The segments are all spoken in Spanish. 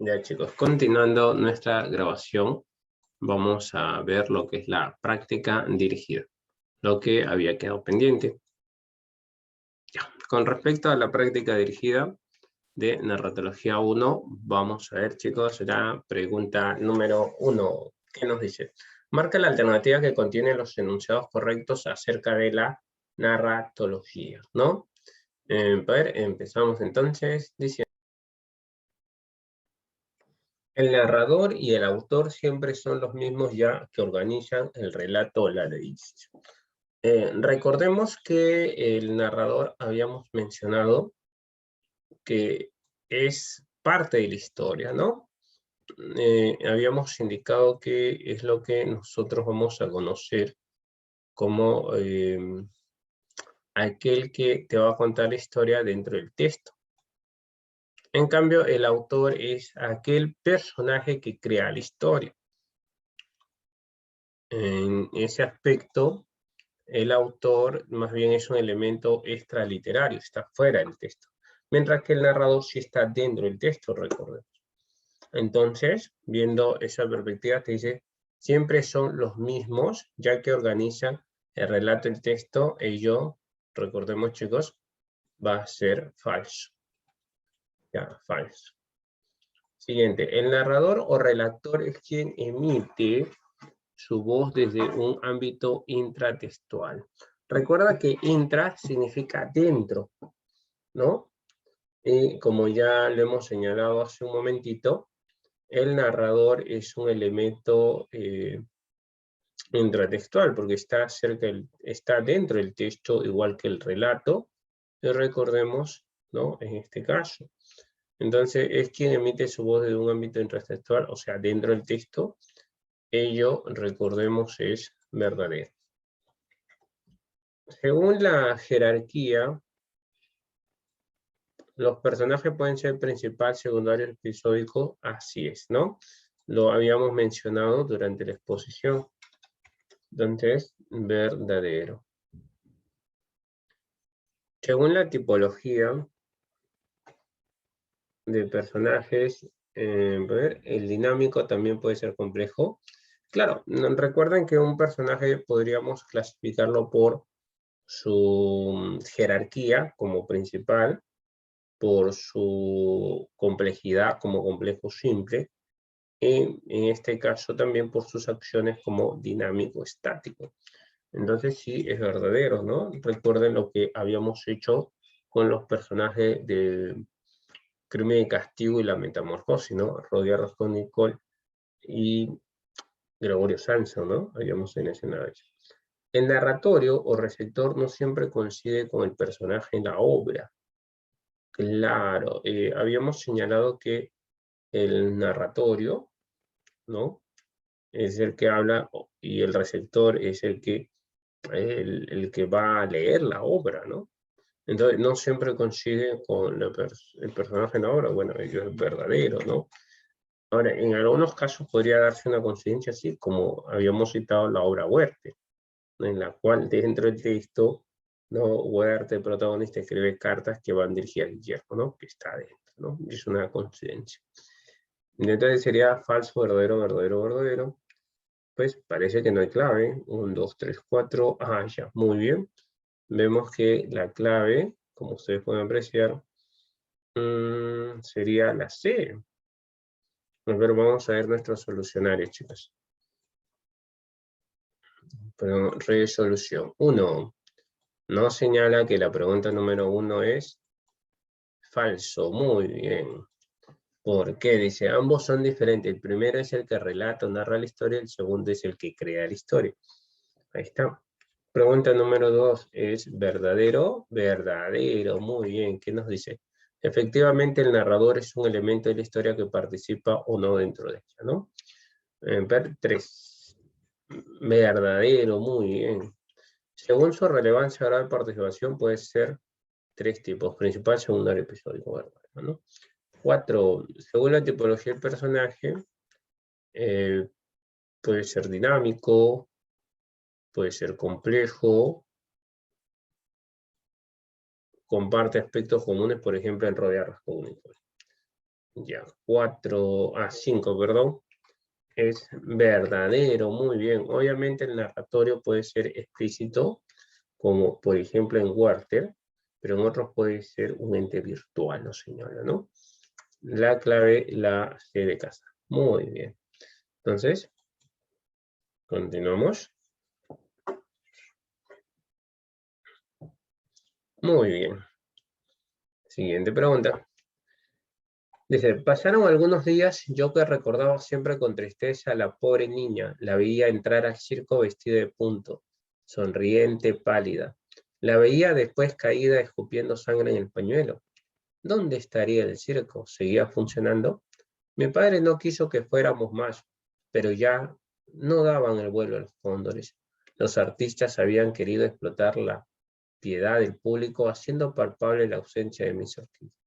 Ya chicos, continuando nuestra grabación, vamos a ver lo que es la práctica dirigida, lo que había quedado pendiente. Ya. Con respecto a la práctica dirigida de narratología 1, vamos a ver chicos la pregunta número 1. ¿Qué nos dice? Marca la alternativa que contiene los enunciados correctos acerca de la narratología, ¿no? A ver, empezamos entonces diciendo: el narrador y el autor siempre son los mismos ya que organizan el relato o la edición. Recordemos que el narrador habíamos mencionado que es parte de la historia, ¿no? Habíamos indicado que es lo que nosotros vamos a conocer como aquel que te va a contar la historia dentro del texto. En cambio, el autor es aquel personaje que crea la historia. En ese aspecto, el autor más bien es un elemento extraliterario, está fuera del texto, mientras que el narrador sí está dentro del texto, recordemos. Entonces, viendo esa perspectiva, te dice, siempre son los mismos, ya que organizan el relato del texto, ello, recordemos chicos, va a ser falso. Ya, falso. Siguiente, el narrador o relator es quien emite su voz desde un ámbito intratextual. Recuerda que intra significa dentro, ¿no? Y como ya lo hemos señalado hace un momentito, el narrador es un elemento intratextual, porque está está dentro del texto, igual que el relato, y recordemos, ¿no? En este caso. Entonces, es quien emite su voz desde un ámbito intratextual, o sea, dentro del texto. Ello, recordemos, es verdadero. Según la jerarquía, los personajes pueden ser principal, secundario, episódico, así es, ¿no? Lo habíamos mencionado durante la exposición. Entonces, verdadero. Según la tipología de personajes, el dinámico también puede ser complejo. Claro, recuerden que un personaje podríamos clasificarlo por su jerarquía como principal, por su complejidad como complejo simple, y en este caso también por sus acciones como dinámico estático. Entonces sí, es verdadero, ¿no? Recuerden lo que habíamos hecho con los personajes de Crimen y Castigo y la Metamorfosis, ¿no? Rodia Raskolnikov y Gregorio Samson, ¿no? Habíamos mencionado eso. El narratorio o receptor no siempre coincide con el personaje en la obra. Claro, habíamos señalado que el narratorio, ¿no? Es el que habla y el receptor es el que va a leer la obra, ¿no? Entonces, no siempre coincide con el personaje en la obra. Bueno, ello es verdadero, ¿no? Ahora, en algunos casos podría darse una coincidencia así, como habíamos citado la obra Huerte, en la cual dentro del texto, ¿no? Huerte, el protagonista, escribe cartas que van dirigidas al Guillermo, ¿no? Que está adentro, ¿no? Es una coincidencia. Entonces sería falso, verdadero, verdadero, verdadero. Pues parece que no hay clave. 1, 2, 3, 4. Ah, ya, muy bien. Vemos que la clave, como ustedes pueden apreciar, sería la C. Pero vamos a ver nuestro solucionario, chicos. Pero resolución. 1. No señala que la pregunta número 1 es falso. Muy bien. ¿Por qué? Dice, ambos son diferentes. El primero es el que relata o narra la historia, el segundo es el que crea la historia. Ahí está. Pregunta número 2, ¿es verdadero? Verdadero, muy bien. ¿Qué nos dice? Efectivamente, el narrador es un elemento de la historia que participa o no dentro de ella, ¿no? Ver 3. Verdadero, muy bien. Según su relevancia oral participación puede ser 3 tipos, principal, secundario, episódico, verdadero, ¿no? 4. Según la tipología del personaje, puede ser dinámico, puede ser complejo, comparte aspectos comunes, por ejemplo, en Rodia Raskolnikov. Ya, 5, perdón. Es verdadero, muy bien. Obviamente el narratorio puede ser explícito, como por ejemplo en Werther, pero en otros puede ser un ente virtual, lo señala, ¿no? La clave, la G de casa. Muy bien. Entonces, continuamos. Muy bien. Siguiente pregunta. Dice, pasaron algunos días, yo que recordaba siempre con tristeza a la pobre niña, la veía entrar al circo vestida de punto, sonriente, pálida. La veía después caída escupiendo sangre en el pañuelo. ¿Dónde estaría el circo? ¿Seguía funcionando? Mi padre no quiso que fuéramos más, pero ya no daban el vuelo a los cóndores. Los artistas habían querido explotar la piedad del público, haciendo palpable la ausencia de mis artistas.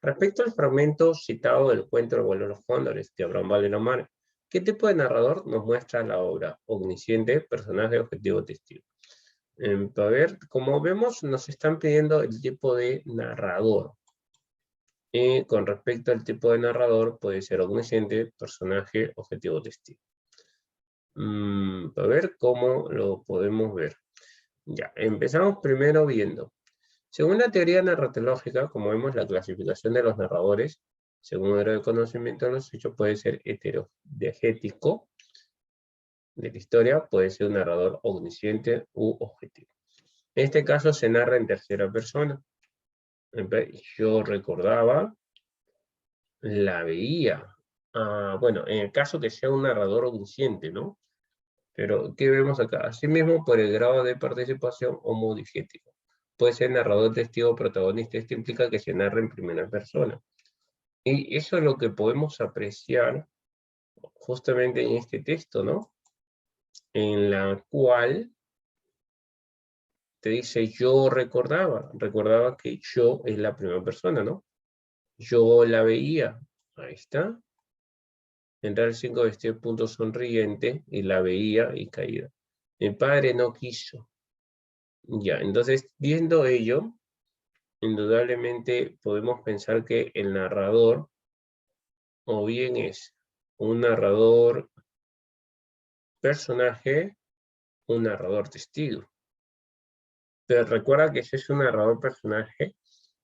Respecto al fragmento citado del cuento El vuelo de los cóndores, de Abraham Valenomar, ¿qué tipo de narrador nos muestra la obra? Omnisciente, personaje, objetivo, testigo. A ver, como vemos, nos están pidiendo el tipo de narrador. Y con respecto al tipo de narrador, puede ser omnisciente, personaje, objetivo, testigo. A ver cómo lo podemos ver. Ya, empezamos primero viendo. Según la teoría narratológica, como vemos, la clasificación de los narradores, según el grado de conocimiento de los hechos, puede ser heterodiegético de la historia, puede ser un narrador omnisciente u objetivo. En este caso se narra en tercera persona. Yo recordaba, la veía. Bueno, en el caso que sea un narrador omnisciente, ¿no? Pero, ¿qué vemos acá? Asimismo, por el grado de participación homodigético. Puede ser narrador, testigo, protagonista. Esto implica que se narra en primera persona. Y eso es lo que podemos apreciar justamente en este texto, ¿no? En la cual te dice, yo recordaba que yo es la primera persona, ¿no? Yo la veía. Ahí está. Entrar al 5 vestido de punto sonriente y la veía y caída. Mi padre no quiso. Ya, entonces, viendo ello, indudablemente podemos pensar que el narrador, o bien es un narrador personaje, un narrador testigo. Pero recuerda que si es un narrador personaje,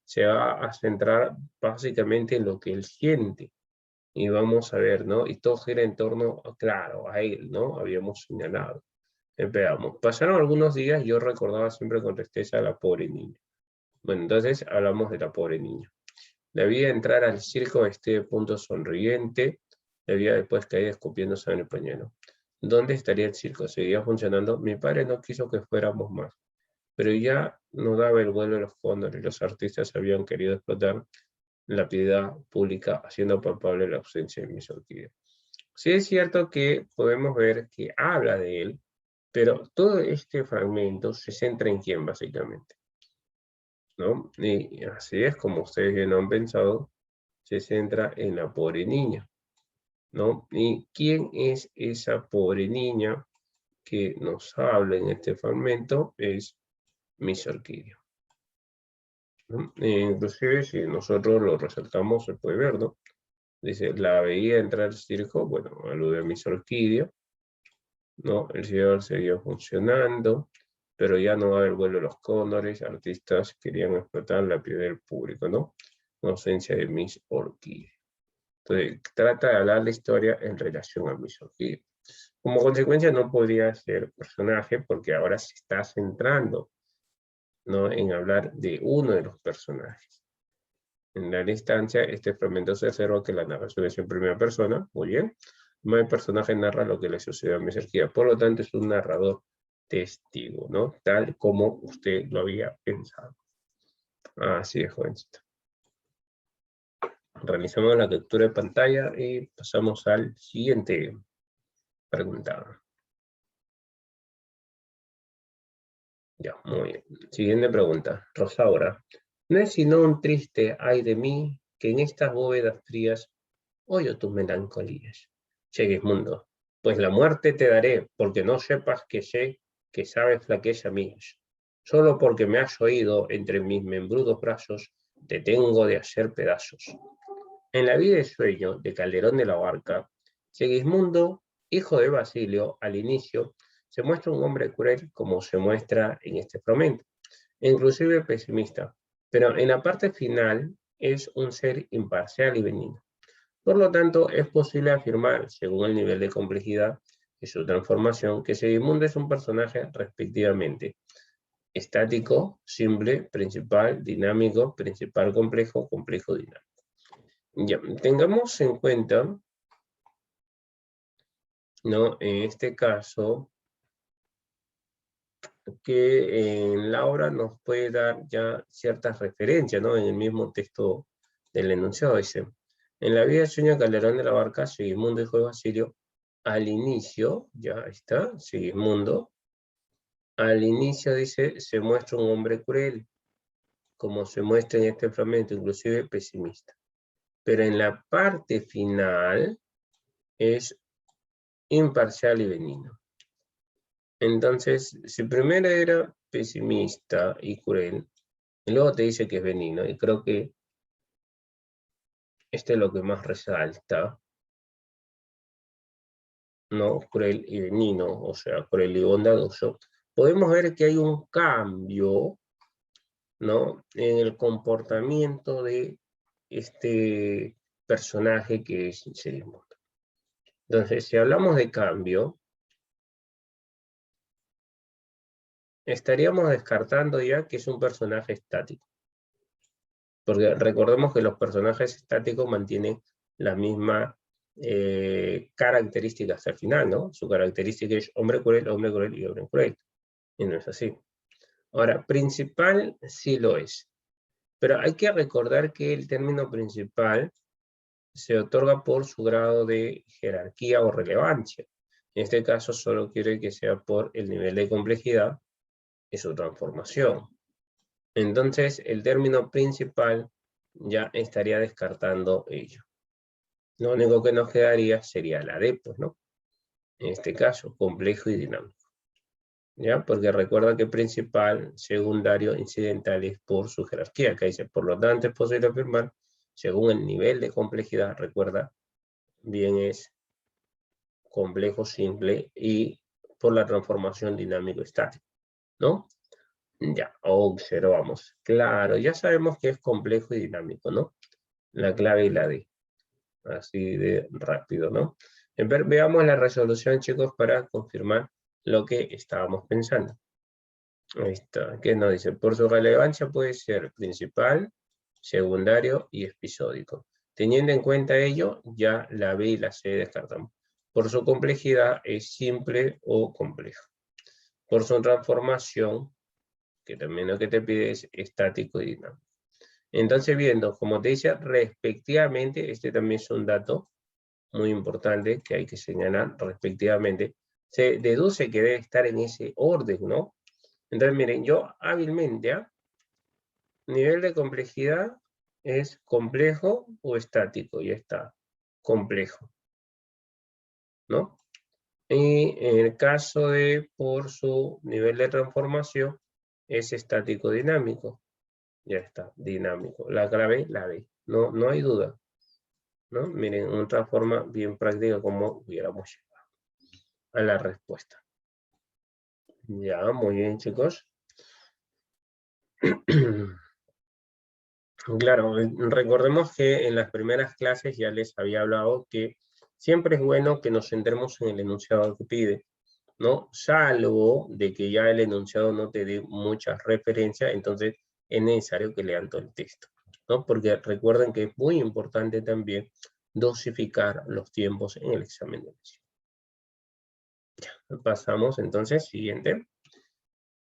se va a centrar básicamente en lo que él siente. Y vamos a ver, ¿no? Y todo gira en torno, claro, a él, ¿no? Habíamos señalado. Veamos, pasaron algunos días, yo recordaba siempre con tristeza a la pobre niña. Bueno, entonces hablamos de la pobre niña. Debía entrar al circo vestido de punto sonriente, debía después caer escupiéndose en el pañuelo. ¿Dónde estaría el circo? ¿Seguía funcionando? Mi padre no quiso que fuéramos más, pero ya no daba el vuelo de los cóndores. Los artistas habían querido explotar la piedad pública, haciendo palpable la ausencia de mis orquídeas. Sí es cierto que podemos ver que habla de él, pero todo este fragmento se centra en quién, básicamente, ¿no? Y así es como ustedes bien han pensado, se centra en la pobre niña, ¿no? ¿Y quién es esa pobre niña que nos habla en este fragmento? Es Miss Orquídea, ¿no? Inclusive si nosotros lo resaltamos, se puede ver, ¿no? Dice, la veía entrar al circo, bueno, alude a Miss Orquídea, ¿no? El cielo seguía funcionando, pero ya no daba el vuelo de los cóndores, artistas querían explotar la piel del público, ¿no? La ausencia de Miss Orquídea. Entonces, trata de hablar la historia en relación a Miss Orquídea. Como consecuencia, no podría ser personaje porque ahora se está centrando, ¿no? En hablar de uno de los personajes. En la instancia, este fragmento se observa que la narración es en primera persona, muy bien. El personaje narra lo que le sucedió a Miss Orquídea, por lo tanto es un narrador testigo, ¿no? Tal como usted lo había pensado. Así es, jovencito. Realizamos la captura de pantalla y pasamos al siguiente pregunta. Ya, muy bien. Siguiente pregunta. Rosaura. No es sino un triste ay de mí que en estas bóvedas frías oyo tus melancolías. Segismundo. Pues la muerte te daré, porque no sepas que sé que sabes flaqueza mías. Solo porque me has oído entre mis membrudos brazos, te tengo de hacer pedazos. En la vida de sueño de Calderón de la Barca, Segismundo, hijo de Basilio, al inicio, se muestra un hombre cruel como se muestra en este fragmento, inclusive pesimista, pero en la parte final es un ser imparcial y benigno. Por lo tanto, es posible afirmar, según el nivel de complejidad de su transformación, que Segismundo es un personaje respectivamente estático, simple, principal, dinámico, principal complejo, complejo dinámico. Ya, tengamos en cuenta, ¿no? En este caso, que en la obra nos puede dar ya ciertas referencias, ¿no? En el mismo texto del enunciado dice, en la vida de Sueño Calderón de la Barca, Segismundo, hijo de Basilio, al inicio, ya está, Segismundo, al inicio dice, se muestra un hombre cruel, como se muestra en este fragmento, inclusive pesimista. Pero en la parte final es imparcial y benigno. Entonces, si primero era pesimista y cruel, y luego te dice que es benigno, y creo que este es lo que más resalta, ¿no? Cruel y benigno, o sea, cruel y bondadoso, podemos ver que hay un cambio, ¿no? En el comportamiento de este personaje que es Segismundo. Entonces, si hablamos de cambio, estaríamos descartando ya que es un personaje estático. Porque recordemos que los personajes estáticos mantienen la misma característica hasta el final, ¿no? Su característica es hombre cruel y hombre cruel. Y no es así. Ahora, principal sí lo es. Pero hay que recordar que el término principal se otorga por su grado de jerarquía o relevancia. En este caso solo quiere que sea por el nivel de complejidad y su transformación. Entonces, el término principal ya estaría descartando ello. Lo único que nos quedaría sería la D, pues, ¿no? En este caso, complejo y dinámico. ¿Ya? Porque recuerda que principal, secundario, incidental es por su jerarquía. Acá dice, por lo tanto, es posible afirmar, según el nivel de complejidad, recuerda, bien es complejo, simple, y por la transformación dinámico-estático, ¿no? Ya, observamos. Claro, ya sabemos que es complejo y dinámico, ¿no? La clave y la D. Así de rápido, ¿no? Veamos la resolución, chicos, para confirmar lo que estábamos pensando. Ahí está. ¿Qué nos dice? Por su relevancia puede ser principal, secundario y episódico. Teniendo en cuenta ello, ya la B y la C descartamos. Por su complejidad es simple o complejo. Por su transformación, que también lo que te pide es estático y dinámico. Entonces, viendo, como te dice, respectivamente, este también es un dato muy importante que hay que señalar respectivamente, se deduce que debe estar en ese orden, ¿no? Entonces, miren, yo hábilmente, ¿eh? Nivel de complejidad es complejo o estático, ya está, complejo, ¿no? Y en el caso de por su nivel de transformación, es estático dinámico, ya está, dinámico. La clave, la D, no hay duda, ¿no? Miren, otra forma bien práctica como hubiéramos llegado a la respuesta. Ya, muy bien, chicos. Claro, recordemos que en las primeras clases ya les había hablado que siempre es bueno que nos centremos en el enunciado que pide, ¿no? Salvo de que ya el enunciado no te dé muchas referencias, entonces es necesario que lean todo el texto, ¿no? Porque recuerden que es muy importante también dosificar los tiempos en el examen de admisión. Pasamos entonces, siguiente.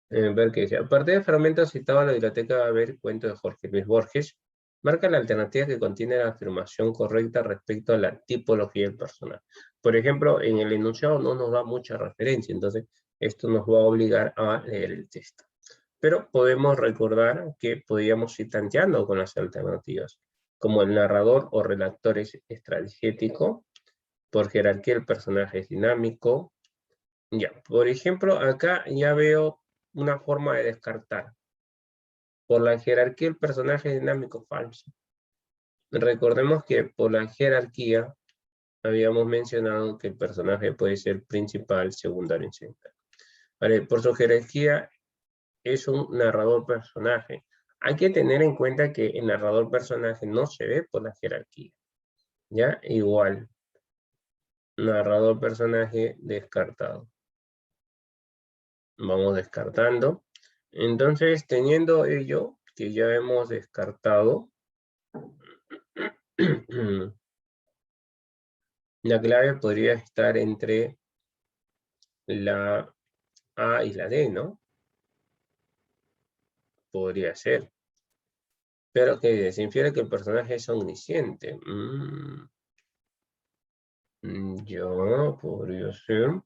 Ver qué dice. Aparte de fragmentos citados en la biblioteca, va a haber cuento de Jorge Luis Borges. Marca la alternativa que contiene la afirmación correcta respecto a la tipología del personaje. Por ejemplo, en el enunciado no nos da mucha referencia, entonces esto nos va a obligar a leer el texto. Pero podemos recordar que podíamos ir tanteando con las alternativas, como el narrador o relator es extradigético, por jerarquía el personaje es dinámico. Ya, por ejemplo, acá ya veo una forma de descartar. Por la jerarquía el personaje es dinámico falso. Recordemos que por la jerarquía habíamos mencionado que el personaje puede ser principal, secundario, incidental. Vale, por su jerarquía es un narrador personaje. Hay que tener en cuenta que el narrador personaje no se ve por la jerarquía. ¿Ya? Igual. Narrador personaje descartado. Vamos descartando. Entonces, teniendo ello, que ya hemos descartado, la clave podría estar entre la A y la D, ¿no? Podría ser. Pero que se infiere que el personaje es omnisciente. Yo podría ser.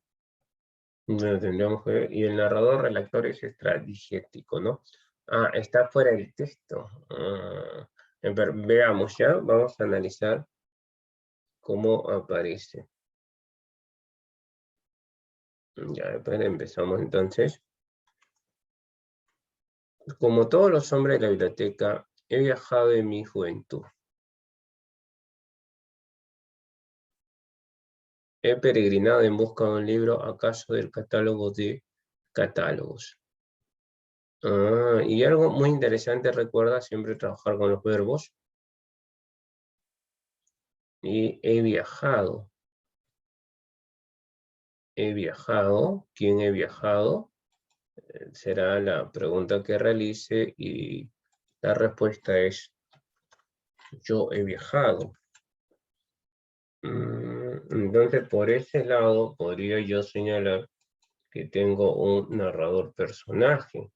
No tendríamos que ver. Y el narrador redactor es extradigético, ¿no? Ah, está fuera del texto. Veamos ya, vamos a analizar cómo aparece. Ya, después empezamos entonces. Como todos los hombres de la biblioteca, he viajado en mi juventud. He peregrinado en busca de un libro, acaso del catálogo de catálogos. Y algo muy interesante, recuerda siempre trabajar con los verbos. Y he viajado. He viajado. ¿Quién he viajado? Será la pregunta que realice y la respuesta es yo he viajado. Entonces, por ese lado, podría yo señalar que tengo un narrador personaje.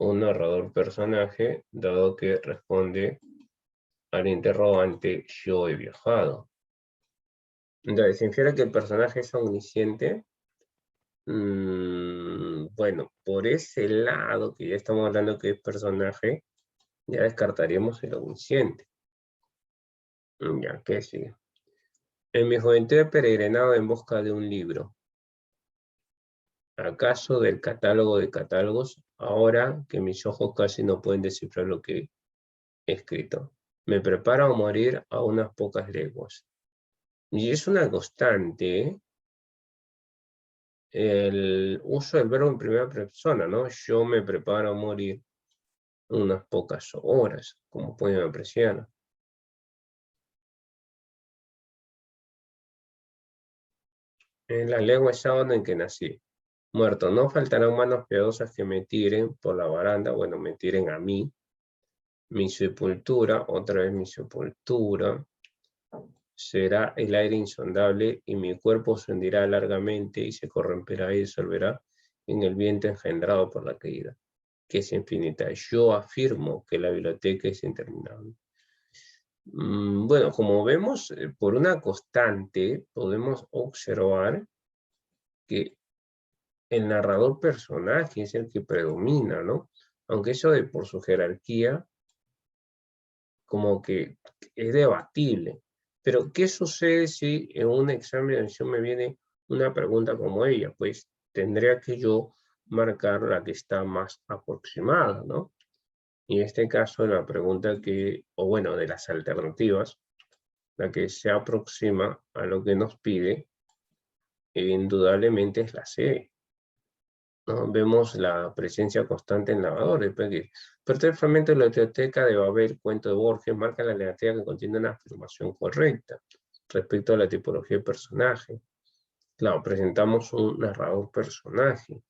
Un narrador personaje, dado que responde al interrogante yo he viajado. Entonces, ¿se infiere que el personaje es omnisciente? Bueno, por ese lado que ya estamos hablando que es personaje, ya descartaríamos el omnisciente. Ya, ¿qué sigue? En mi juventud he peregrinado en busca de un libro. ¿Acaso del catálogo de catálogos? Ahora que mis ojos casi no pueden descifrar lo que he escrito. Me preparo a morir a unas pocas leguas. Y es una constante, ¿eh? El uso del verbo en primera persona, ¿no? Yo me preparo a morir unas pocas horas, como pueden apreciar. En la legua sábado en que nací. Muerto, no faltarán manos piadosas que me tiren por la baranda, bueno, me tiren a mí. Mi sepultura, otra vez mi sepultura, será el aire insondable y mi cuerpo se hundirá largamente y se corromperá y disolverá en el viento engendrado por la caída, que es infinita. Yo afirmo que la biblioteca es interminable. Bueno, como vemos, por una constante podemos observar que el narrador personaje es el que predomina, ¿no? Aunque eso de por su jerarquía, como que es debatible. Pero, ¿qué sucede si en un examen de admisión me viene una pregunta como ella? Pues tendría que yo marcar la que está más aproximada, ¿no? Y en este caso, la pregunta que, o bueno, de las alternativas, la que se aproxima a lo que nos pide, indudablemente es la C. ¿No? Vemos la presencia constante en lavadores. Pero el fragmento de la biblioteca de Babel, cuento de Borges, marca la negativa que contiene una afirmación correcta respecto a la tipología de personaje. Claro, presentamos un narrador personaje.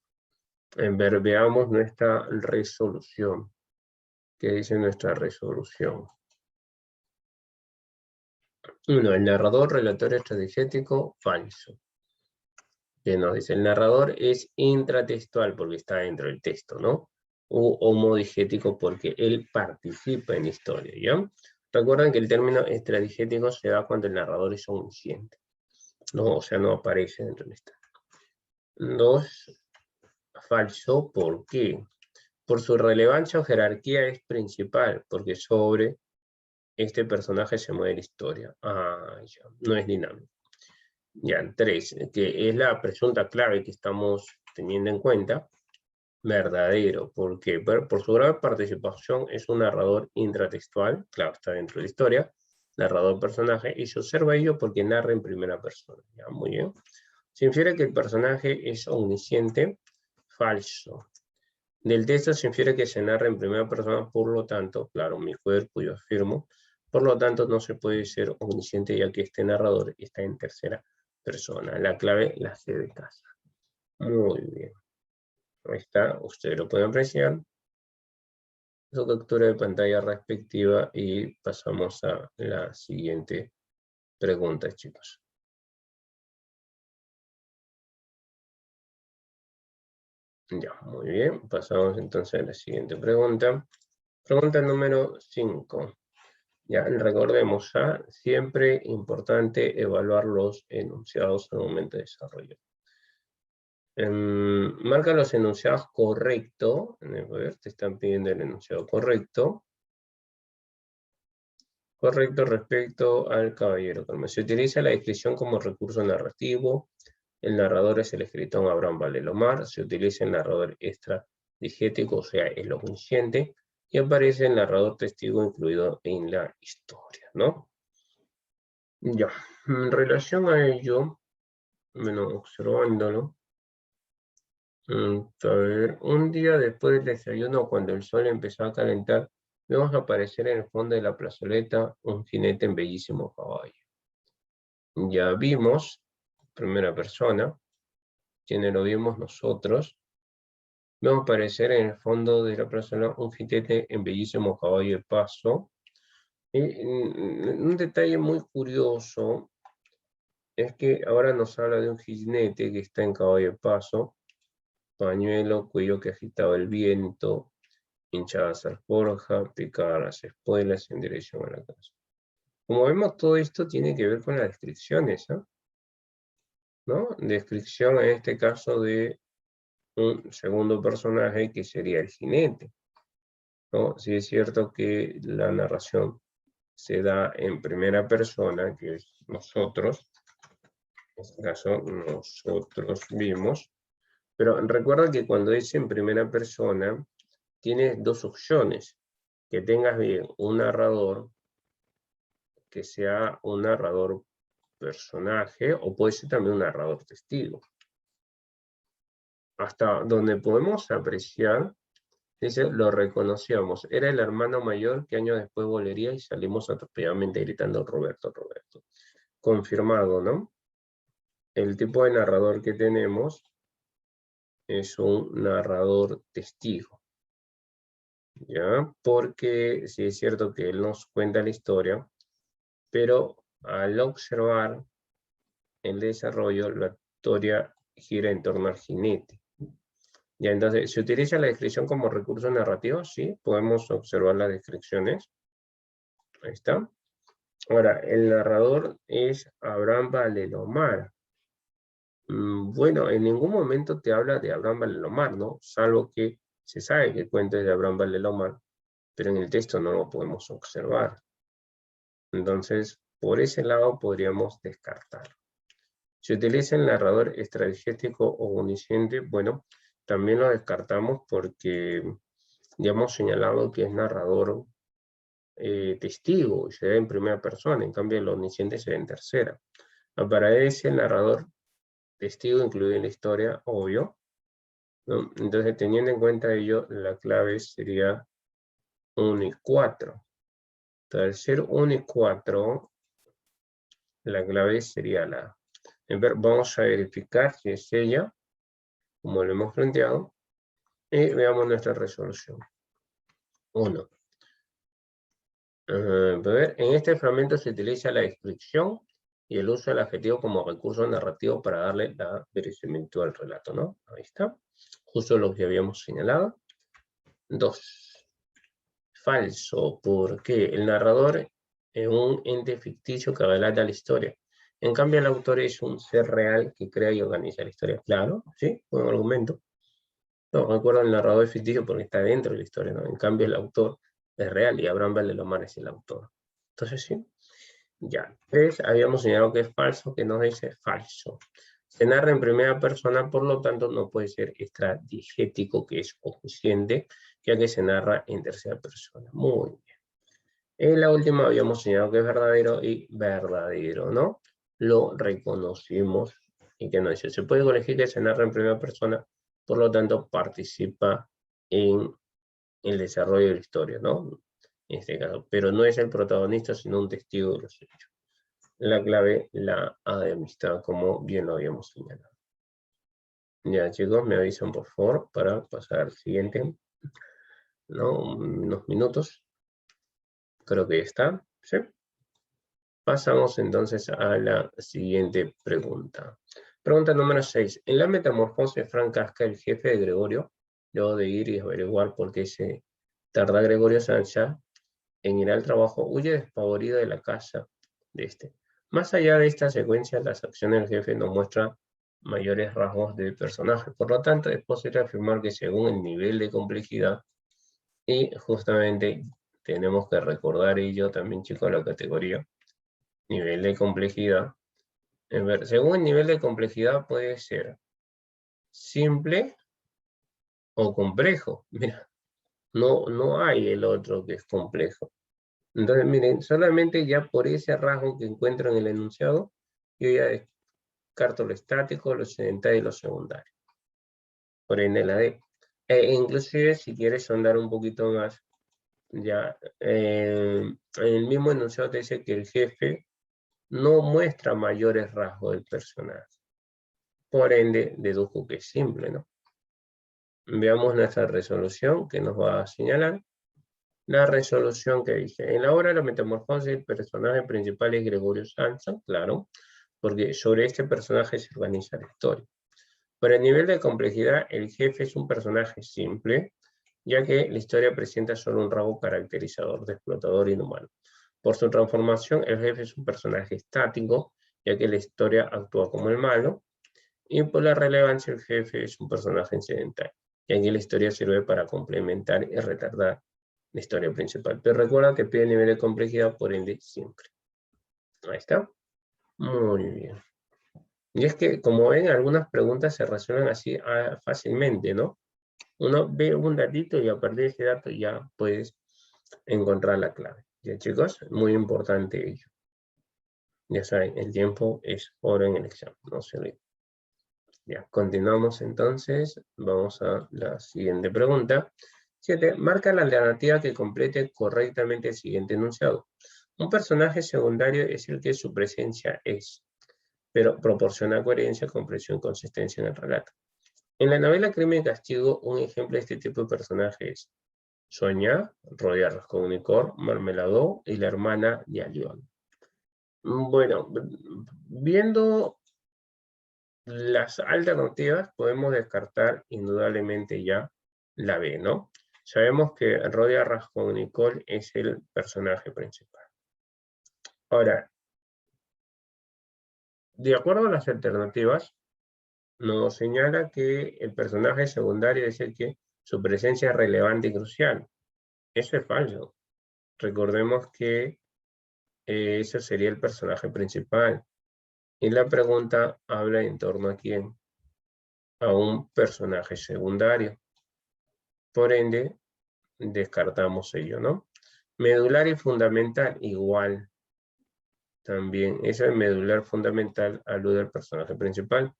Veamos nuestra resolución. ¿Qué dice nuestra resolución? 1. El narrador relatorio extradigético, falso. Que nos dice, el narrador es intratextual porque está dentro del texto, ¿no? O homodigético porque él participa en la historia, ¿ya? Recuerden que el término extradigético se da cuando el narrador es omnisciente, ¿no? O sea, no aparece dentro del texto. 2. Falso, ¿por qué? Por su relevancia o jerarquía es principal, porque sobre este personaje se mueve la historia. Ya, no es dinámico. Ya, 3, que es la presunta clave que estamos teniendo en cuenta. Verdadero, porque por su grave participación es un narrador intratextual, claro, está dentro de la historia, narrador personaje, y se observa ello porque narra en primera persona. Ya, muy bien. Se infiere que el personaje es omnisciente, falso. Del texto se infiere que se narra en primera persona, por lo tanto, claro, mi cuerpo, yo afirmo, por lo tanto no se puede ser omnisciente ya que este narrador está en tercera persona. La clave, la C de casa. Muy bien. Ahí está, ustedes lo pueden apreciar. Su captura de pantalla respectiva y pasamos a la siguiente pregunta, chicos. Ya, muy bien. Pasamos entonces a la siguiente pregunta. Pregunta número 5. Ya, recordemos, siempre importante evaluar los enunciados al momento de desarrollo. Marca los enunciados correcto. A ver, te están pidiendo el enunciado correcto. Correcto respecto al caballero. Se utiliza la descripción como recurso narrativo. El narrador es el escritor Abraham Valdelomar. Se utiliza el narrador extradigético, o sea, el omnisciente. Y aparece el narrador testigo incluido en la historia, ¿no? Ya, en relación a ello, bueno, observándolo, a ver, un día después del desayuno, cuando el sol empezó a calentar, vemos aparecer en el fondo de la plazoleta un jinete en bellísimo caballo. Ya vimos, primera persona, quienes lo vimos nosotros, vemos aparecer en el fondo de la plazoleta un jinete en bellísimo caballo de paso. Y un detalle muy curioso es que ahora nos habla de un jinete que está en caballo de paso, pañuelo, cuello que agitaba el viento, hinchadas alforja, picadas las espuelas en dirección a la casa. Como vemos, todo esto tiene que ver con las descripciones, ¿no? Descripción en este caso de un segundo personaje que sería el jinete, ¿no? Sí es cierto que la narración se da en primera persona, que es nosotros, en este caso nosotros vimos, pero recuerda que cuando es en primera persona, tienes dos opciones, que tengas bien un narrador, que sea un narrador personaje, o puede ser también un narrador testigo. Hasta donde podemos apreciar, dice, lo reconocíamos, era el hermano mayor que años después volvería y salimos atropelladamente gritando Roberto, Roberto. Confirmado, ¿no? El tipo de narrador que tenemos es un narrador testigo, ¿ya? Porque sí es cierto que él nos cuenta la historia, pero al observar el desarrollo, la historia gira en torno al jinete. Ya, entonces, ¿se utiliza la descripción como recurso narrativo? Sí, podemos observar las descripciones. Ahí está. Ahora, el narrador es Abraham Valdelomar. Bueno, en ningún momento te habla de Abraham Valdelomar, ¿no? Salvo que se sabe que el cuento es de Abraham Valdelomar, pero en el texto no lo podemos observar. Entonces, por ese lado podríamos descartar. Si utiliza el narrador extradigético o omnisciente, bueno, también lo descartamos porque ya hemos señalado que es narrador testigo y se da en primera persona, en cambio el omnisciente se da en tercera. Aparece el narrador testigo incluido en la historia, obvio, ¿no? Entonces, teniendo en cuenta ello, la clave sería 1 y 4. Al ser 1 y 4, la clave sería la... Vamos a verificar si es ella, como lo hemos planteado, y veamos nuestra resolución. 1. En este fragmento se utiliza la descripción y el uso del adjetivo como recurso narrativo para darle la verosimilitud al relato, ¿no? Ahí está. Justo lo que habíamos señalado. 2. Falso, porque el narrador es un ente ficticio que relata la historia. En cambio, el autor es un ser real que crea y organiza la historia. Claro, ¿sí? Buen argumento. No, recuerdo el narrador es ficticio porque está dentro de la historia, ¿no? En cambio, el autor es real y Abraham Valdelomar es el autor. Entonces, sí. Ya. 3, habíamos señalado que es falso, que nos dice falso. Se narra en primera persona, por lo tanto no puede ser extradigético, que es omnisciente, ya que se narra en tercera persona. Muy bien. En la última habíamos señalado que es verdadero y verdadero, ¿no? Lo reconocimos. ¿Y que no dice? Se puede corregir que se narra en primera persona, por lo tanto participa en el desarrollo de la historia, ¿no? En este caso, pero no es el protagonista, sino un testigo de los hechos. La clave, la A de amistad, como bien lo habíamos señalado. Ya, chicos, me avisan, por favor, para pasar al siguiente, ¿no? Unos minutos. Creo que ya está, ¿sí? Pasamos entonces a la siguiente pregunta. Pregunta número 6. En la metamorfosis de Frank Casca, el jefe de Gregorio, luego de ir y averiguar por qué se tarda Gregorio Sancha en ir al trabajo, huye despavorido de la casa de este. Más allá de esta secuencia, las acciones del jefe nos muestran mayores rasgos del personaje. Por lo tanto, es posible afirmar que según el nivel de complejidad, y justamente tenemos que recordar ello también, chicos, la categoría nivel de complejidad. A ver, según el nivel de complejidad puede ser simple o complejo. Mira, no hay el otro que es complejo. Entonces, miren, solamente ya por ese rasgo que encuentro en el enunciado, yo ya descarto lo estático, lo sedentario y lo secundario. Por ende, la D. Inclusive, si quieres andar un poquito más, ya, en el mismo enunciado te dice que el jefe no muestra mayores rasgos del personaje. Por ende, deduzco que es simple, ¿no? Veamos nuestra resolución que nos va a señalar. La resolución que dice, en la obra de la metamorfosis, el personaje principal es Gregorio Sansa, claro, porque sobre este personaje se organiza la historia. Por el nivel de complejidad, el jefe es un personaje simple, ya que la historia presenta solo un rasgo caracterizador de explotador inhumano. Por su transformación, el jefe es un personaje estático, ya que la historia actúa como el malo, y por la relevancia, el jefe es un personaje incidental, ya que la historia sirve para complementar y retardar la historia principal. Pero recuerda que pide nivel de complejidad, por ende, siempre. Ahí está. Muy bien. Y es que, como ven, algunas preguntas se resuelven así fácilmente, ¿no? Uno ve un datito y a partir de ese dato ya puedes encontrar la clave. Ya, chicos, muy importante ello. Ya saben, el tiempo es oro en el examen, no se olviden. Ya, continuamos entonces. Vamos a la siguiente pregunta. 7. Marca la alternativa que complete correctamente el siguiente enunciado. Un personaje secundario es el que su presencia es, pero proporciona coherencia, comprensión y consistencia en el relato. En la novela Crimen y Castigo, un ejemplo de este tipo de personaje es Sonia, Rodia Raskolnikov, Marmeladó y la hermana de Alión. Bueno, viendo las alternativas, podemos descartar indudablemente ya la B, ¿no? Sabemos que Rodia Raskolnikov es el personaje principal. Ahora, de acuerdo a las alternativas, nos señala que el personaje secundario es el que su presencia es relevante y crucial. Eso es falso. Recordemos que ese sería el personaje principal. Y la pregunta habla en torno a quién. A un personaje secundario. Por ende, descartamos ello, ¿no? Medular y fundamental, igual. También, ese medular fundamental alude al personaje principal.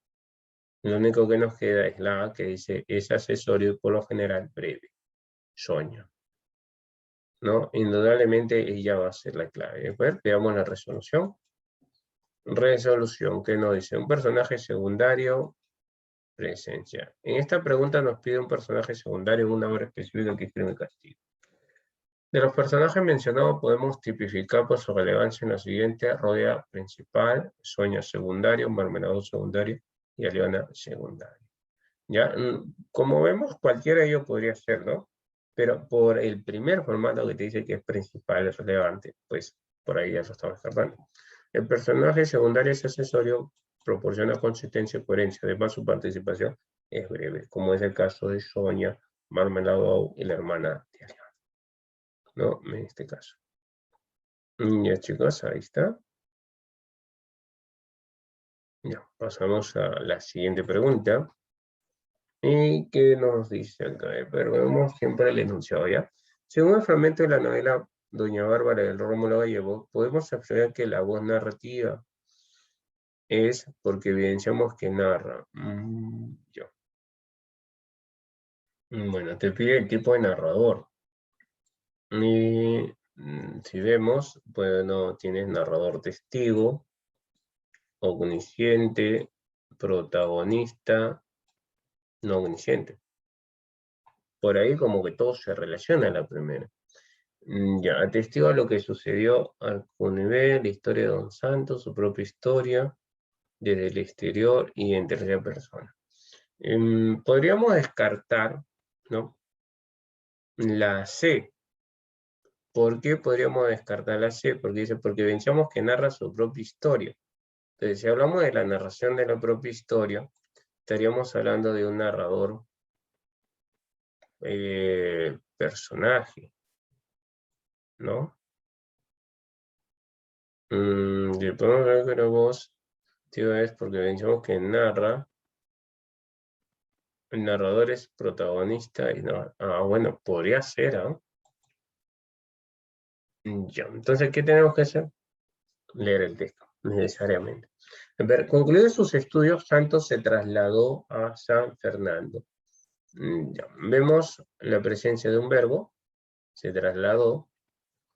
Lo único que nos queda es la A, que dice, es accesorio y por lo general breve. Sueño. ¿No? Indudablemente ella va a ser la clave. Veamos la resolución. Resolución, que nos dice un personaje secundario, presencia. En esta pregunta nos pide un personaje secundario en una obra específica que es Crimen y Castigo. De los personajes mencionados podemos tipificar por su relevancia en lo siguiente: Rodia principal, Sonia secundario, Marmelador secundario y Aliona secundario. ¿Ya? Como vemos, cualquiera de ellos podría ser, ¿no? Pero por el primer formato que te dice que es principal, es relevante, pues por ahí ya lo estamos tratando. El personaje secundario es accesorio, proporciona consistencia y coherencia. Además, su participación es breve, como es el caso de Sonia, Marmelador y la hermana de Aliona, ¿no? En este caso. Ya, chicos, ahí está. Ya, pasamos a la siguiente pregunta. ¿Y qué nos dice acá? Pero vemos siempre el enunciado, ¿ya? Según el fragmento de la novela Doña Bárbara del Rómulo Gallego, podemos afirmar que la voz narrativa es porque evidenciamos que narra. Ya. Bueno, te pide el tipo de narrador. Y si vemos, bueno, tienes narrador testigo, omnisciente, protagonista, no omnisciente. Por ahí como que todo se relaciona a la primera. Ya, atestigua lo que sucedió al Cunivé, la historia de Don Santos, su propia historia, desde el exterior y en tercera persona. Podríamos descartar, ¿no? La C. ¿Por qué podríamos descartar la C? Porque dice, porque pensamos que narra su propia historia. Entonces, si hablamos de la narración de la propia historia, estaríamos hablando de un narrador personaje, ¿no? Y podemos ver que la voz, tío, es porque pensamos que narra, el narrador es protagonista y no. Bueno, podría ser, ¿ah? Ya, entonces, ¿qué tenemos que hacer? Leer el texto, necesariamente. A ver, concluidos sus estudios, Santos se trasladó a San Fernando. Ya, vemos la presencia de un verbo, se trasladó,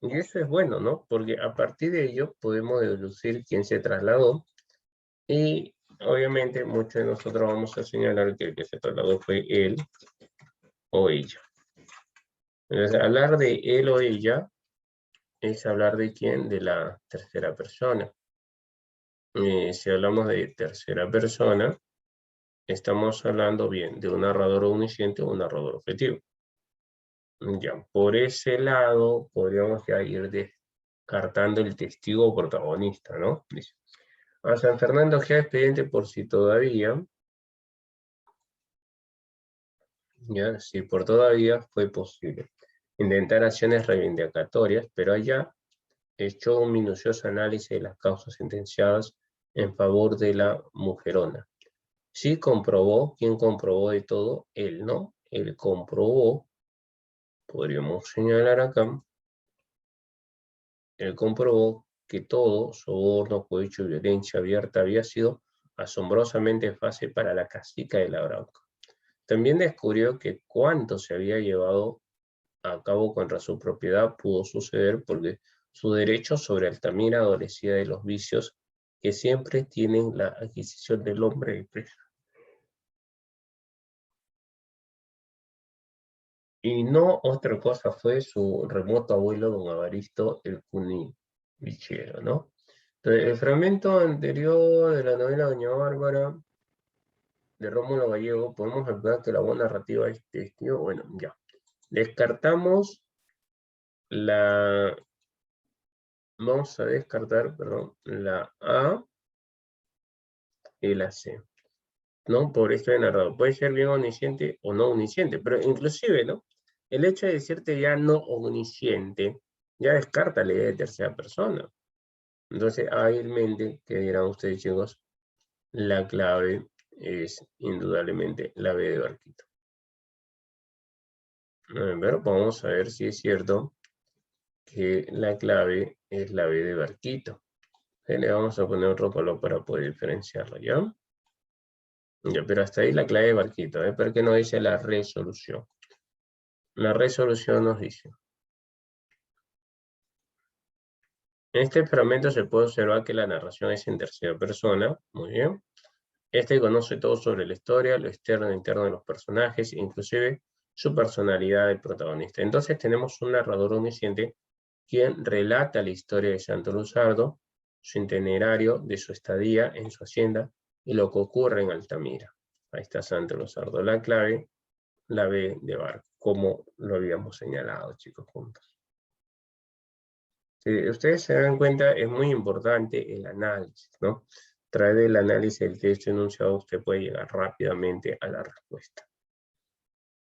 y eso es bueno, ¿no? Porque a partir de ello podemos deducir quién se trasladó, y obviamente muchos de nosotros vamos a señalar que el que se trasladó fue él o ella. Entonces, hablar de él o ella es hablar de quién, de la tercera persona. Si hablamos de tercera persona, estamos hablando bien de un narrador omnisciente o un narrador objetivo. Ya, por ese lado podríamos ya ir descartando el testigo protagonista, ¿no? Dice, a San Fernando queda expediente por si todavía, ya, si por todavía fue posible intentar acciones reivindicatorias, pero allá echó un minucioso análisis de las causas sentenciadas en favor de la mujerona. Sí comprobó, ¿quién comprobó de todo? Él, ¿no? Él comprobó, podríamos señalar acá, él comprobó que todo, soborno, cohecho y violencia abierta había sido asombrosamente fácil para la cacica de la Arauca. También descubrió que cuanto se había llevado a cabo contra su propiedad pudo suceder porque su derecho sobre Altamira adolecía de los vicios que siempre tienen la adquisición del hombre de presa. Y no otra cosa fue su remoto abuelo, don Avaristo el Cunivichero, ¿no? Entonces, el fragmento anterior de la novela Doña Bárbara, de Rómulo Gallego, podemos ver que la voz narrativa es testigo. Bueno, ya. Descartamos la... Vamos a descartar, perdón, la A y la C, ¿no? Por esto de narrado. Puede ser bien omnisciente o no omnisciente, pero inclusive, ¿no? El hecho de decirte ya no omnisciente, ya descarta la idea de tercera persona. Entonces, hábilmente, que dirán ustedes, chicos, la clave es indudablemente la B de Barquito. Pero vamos a ver si es cierto que la clave es la B de Barquito. Le vamos a poner otro color para poder diferenciarlo, ¿ya? Ya, pero hasta ahí la clave de Barquito, ¿eh? Pero que nos dice la resolución. La resolución nos dice, en este fragmento se puede observar que la narración es en tercera persona, muy bien. Este conoce todo sobre la historia, lo externo e interno de los personajes, inclusive su personalidad del protagonista. Entonces tenemos un narrador omnisciente quien relata la historia de Santo Luzardo, su itinerario de su estadía en su hacienda y lo que ocurre en Altamira. Ahí está Santo Luzardo. La clave, la B de Barco, como lo habíamos señalado, chicos, juntos. Si ustedes se dan cuenta, es muy importante el análisis, ¿no? A través del análisis del texto enunciado, usted puede llegar rápidamente a la respuesta.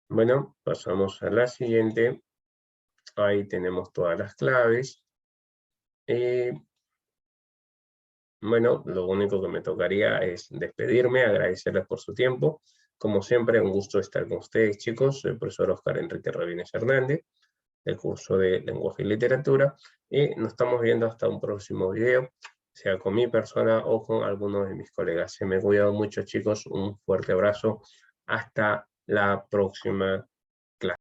Bueno, pasamos a la siguiente. Ahí tenemos todas las claves. Bueno, lo único que me tocaría es despedirme, agradecerles por su tiempo. Como siempre, un gusto estar con ustedes, chicos. Soy el profesor Oscar Enrique Rabines Hernández, del curso de Lenguaje y Literatura, y nos estamos viendo hasta un próximo video, sea con mi persona o con alguno de mis colegas. Se me cuidan mucho, chicos. Un fuerte abrazo. Hasta la próxima.